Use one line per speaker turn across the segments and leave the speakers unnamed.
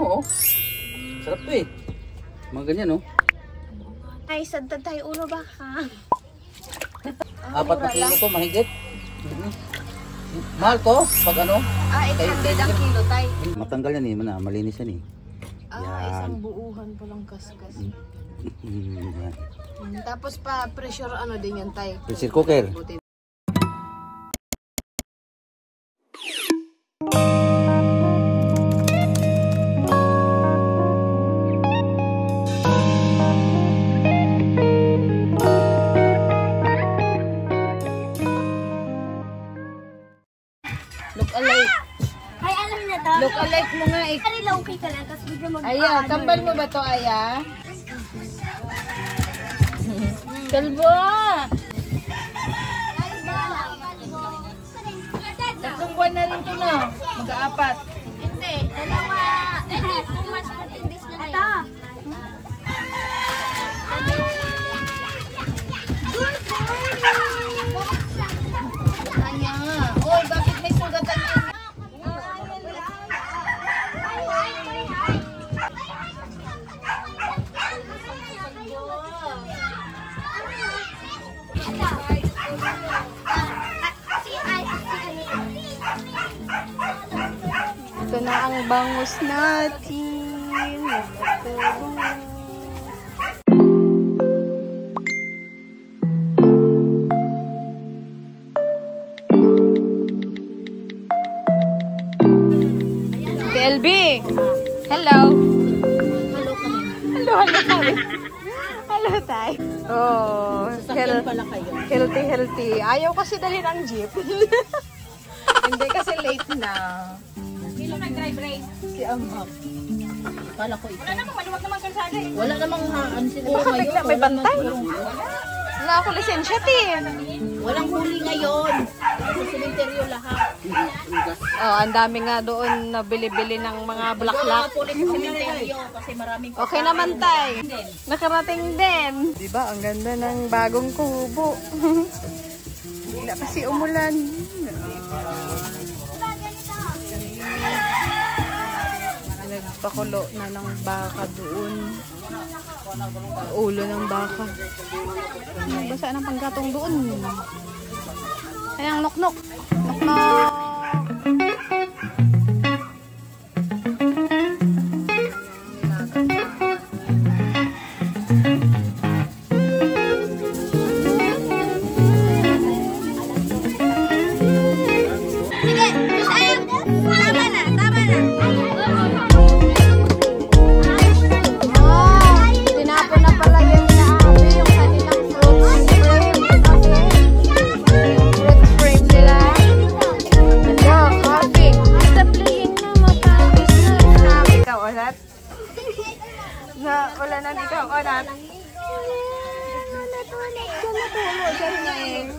oh. Sarap to eh. Mga ganyan oh.
Ay, sadtad tayo ulo baka.
4 na kilo to, mahigit. Mahal to, pag ano?
800 ang kilo tayo.
Matanggal yan eh, malinis yan eh.
Isang buuhan pa lang kaskas.
Yan.
Tapos pa pressure ano din yan tayo.
Pressure cooker.
Look alike.
Ay, alam na to.
Look alike mo nga eh.
Kanila okay ka lang, tapos bigla mag-
Aya, kambal mo ba to, Aya? Kalbo! Tatlong buwan na rin to na. Mag-aapat.
Hindi, dalawa. Hindi, 2 months 14 days na na yun.
Anya nga. Oy, bakit may sugatan yun? Ito na ang bangus natin. LB. Hello. Hello, hello tayo. Oh, healthy. Ayaw kasi dali ng jeep. Hindi kasi late na.
Sino nag-drive race?
Si Amak.
Wala namang maluwag naman kalsada eh. Wala namang siguro
Baka bigla may bantay. Wala ako lisensya din.
Walang huli ngayon. Sa cemetery lahat.
Oh, ang dami nga doon na bili-bili ng mga bulaklak.
Pulis sa cemetery kasi maraming
Okay naman tay. Nakarating din. Diba, ang ganda ng bagong kubo. Wala kasi umulan. Nagpakulo na ng baka doon. Ulo ng baka. Basa ng panggatong doon. Ayan ang noknok. Noknok. Wala na ikaw, orat.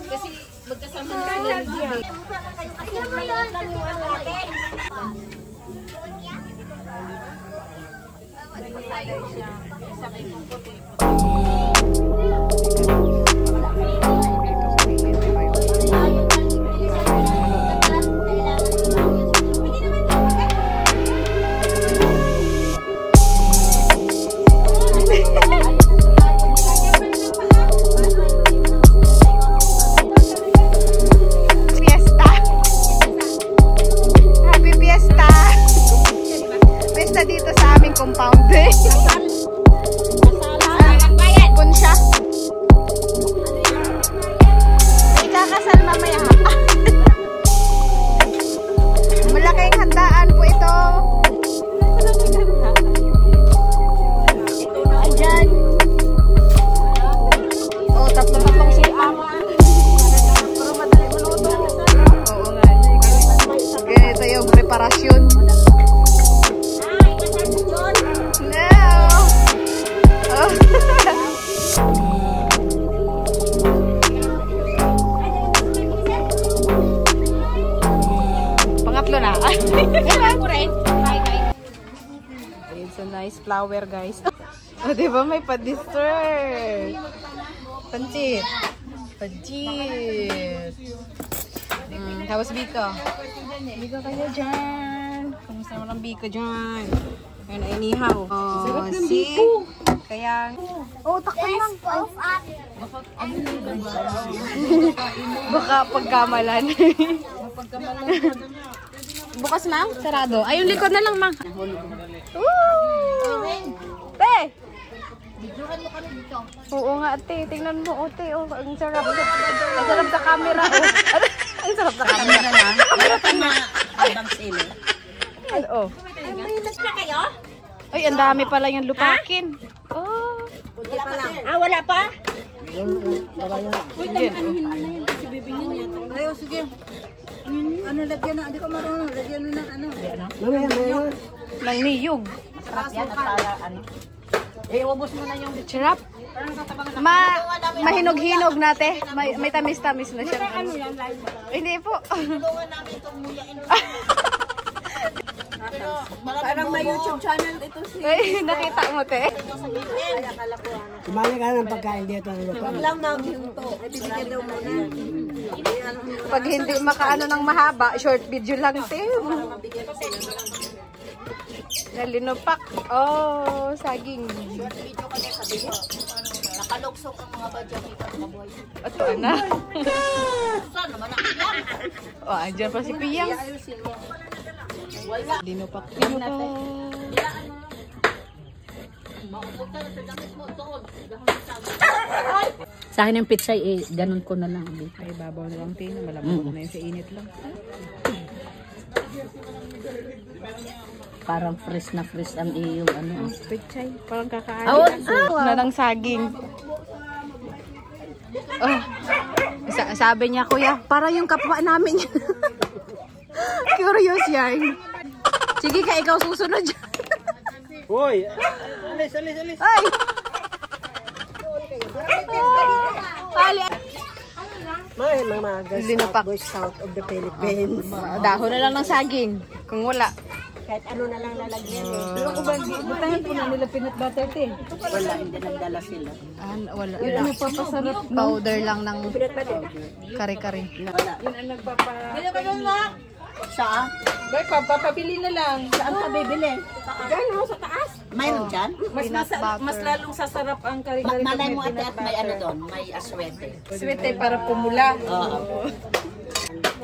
Kasi magkasama na sila. Dito sa aming compound eh. Punsya. May kakasal mamaya. Malaking handaan po ito. Ayan. Oh, tatlong silang. Pero madali maluto. Oo nga. Ganito yung preparasyon. Pangatlo na. It's a nice flower, guys. Oh, diba may pa-dessert? Pancit. Pancit. Tapos Biko. Biko kayo dyan. Kamusta naman ang Biko dyan? Ayan, inihaw. Oh, see? Kaya, oh, takpan lang. Baka pagkamalan. Bukas, Mang? Sarado. Ay, yung likod na lang, Mang. Te! Oo nga, te. Tingnan mo, te. Oh, ang sarap. Ang sarap sa camera. Oh. Ang sarap sa camera na.
Habang sila.
Oh. Ay, ang dami pala yung lupakin. Oh.
Wala pa?
Ayaw, sige. Ano, lagyan na. Hindi ko marunong. Lagyan na ng ano.
Nang niyog.
Sarap yan at para ano. Ubos mo na yung
Sarap. Mahinog-hinog nate. May tamis-tamis na siya. Hindi po.
Parang may YouTube channel ito si...
Ay, nakita mo, te.
Kumali ka ng pagkain dito. Huwag lang maghinto. Bibigyan daw muna.
Pag hindi makaano ng mahaba, short video lang, te. Nalinupak. Oh, saging.
nakaluksok ang mga badya kita mga boy.
Ato na.
Saan naman ang iyan?
Oh, andyan pa si Piyang.
Wala.
Linupak.
Sa akin yung pizza ganun ko na lang.
Ay, babaw na lang tina. Malambot na yun sa init lang.
Parang fresh na fresh ang iyong ano.
Pichay. Parang kakain. Na ng saging. Oh. Sabi niya, kuya, para yung kapwa namin. Curious yan. Sige ka, ikaw susunod dyan.
Hoy! Alis, alis, alis!
Ay! Ali!
May mga
Linupak.
Boy Scout of the Philippines.
Dahon na lang ng saging. Kung wala.
Kahit ano na lang lalagyan eh.
Pero kung ba, butahan po na nila peanut butter te.
Wala, hindi nagdala sila.
Wala. Yun ang nagpapasarap. Powder lang ng kare-kare.
Wala.
Yun ang nagpapa...
Bili ka doon nga! Saan?
Bay, papabili na lang.
Saan ka bibili?
Gano, sa taas.
Mayroon dyan?
Mas lalong sasarap ang kare-kare.
Malay mo ate at may ano doon, may aswete.
Swete para pumula.
Oo.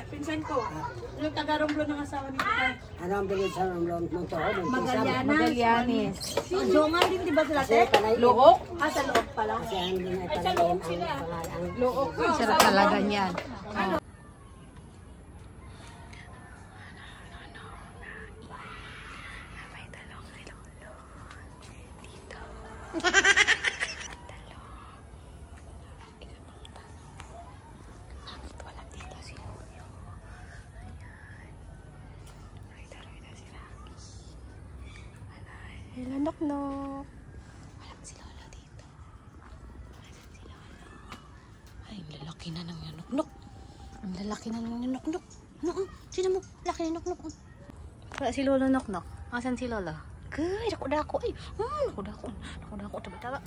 Pinsan ko. Yung taga-Romblo ng asawa ni Tita.
Ano ang bilid sa Romblon ng toho?
Magallanes.
Jongan din, di ba sila te?
Look.
Sa loob pala.
Kasi hindi na italagin ang pangalan.
Look. Sarap talaga niyan. Hello, nok-nok. Wala si Lolo dito. Wala si Lolo. Ay, ang lalaki na ng nok-nok. Ang lalaki na ng nok-nok. Ano? Sino mo? Laki na nok-nok. Wala si Lolo nok-nok. Asan si Lolo? Gay, dako-dako. Ay, dako-dako. Dako-dako. Taba-taba.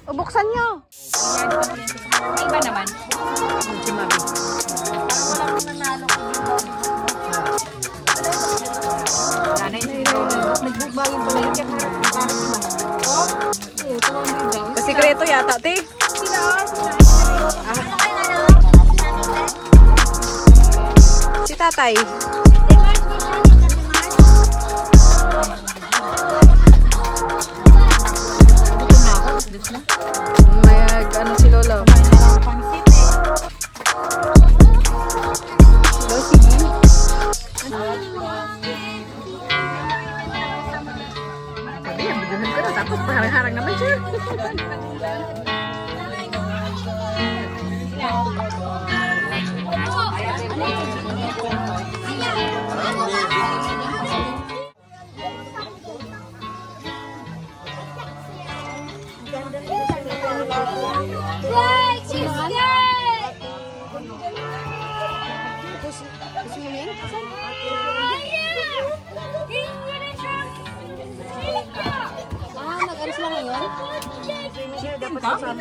Buksan nyo. Iba naman. Si Mami. Nanay na yun. Nagbubagin pa na yun. Kasikreto yata, te. Si tatay. May ano si Lolo? Lolo, sige. Sabi yan, biduhan ko na. Tapos parang-harang naman siya.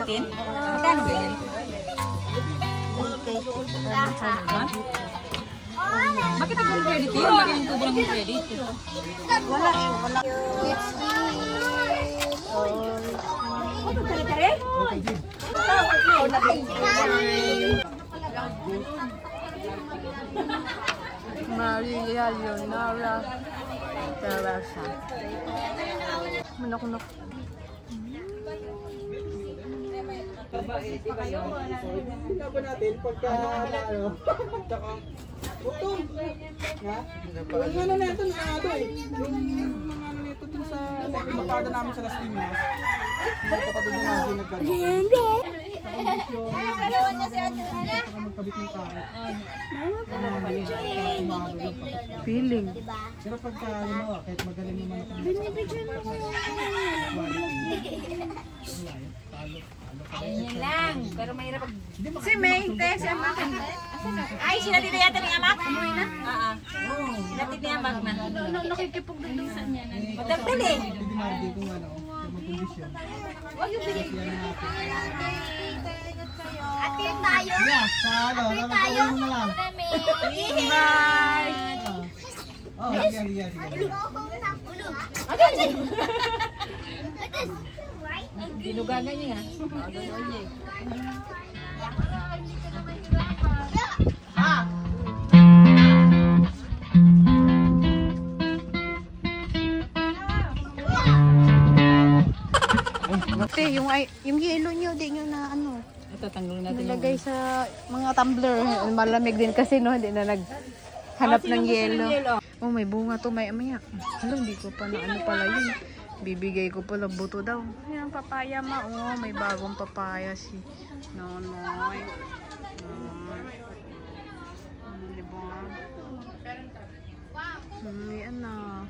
natin? Magkano ba yan? Bakit ang credit yun? Bakit ang tubo ng credit?
Wala eh, wala.
Maria Leonora Teresa. Manok-nok.
Laban natin pagka ano, tsaka butong. Ha? Yung ano na ito, nakado eh. Yung mga ano nito dun sa pagkapada namin sa Las Piñas. Kapatid na natin nagkagawa. Saka magkabit ng tao.
Feeling.
Pero pagka ano, kahit magaling yung manok na
Yan lang. Pero mahirap pag...
Si May, si Amak.
Ay, sinatid na yata ni Amak? Umuwi na? Oo. Sinatid ni Amak na.
Nakikipagdudusan niya.
Magdagdal eh.
hindi natin kung ano, kung magkondisyon.
Atin tayo.
Yeah, sa ano, nakakawin mo na lang.
Bye!
Oh, sige.
Dinugagan niya.
Ate, yung yelo nyo, di nyo na ano,
Ito, tanggalin natin yung...
nilagay sa mga tumbler. Malamig din kasi no, hindi na naghanap ng yelo. Oh, may bunga to, may amaya. Hala, hindi ko pa na ano pala yun. Bibigay ko pala buto daw. Ayan, papaya ma. Oh, may bagong papaya si Nonoy. Diba? Yan na.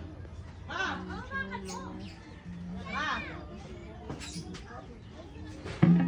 Sinulo.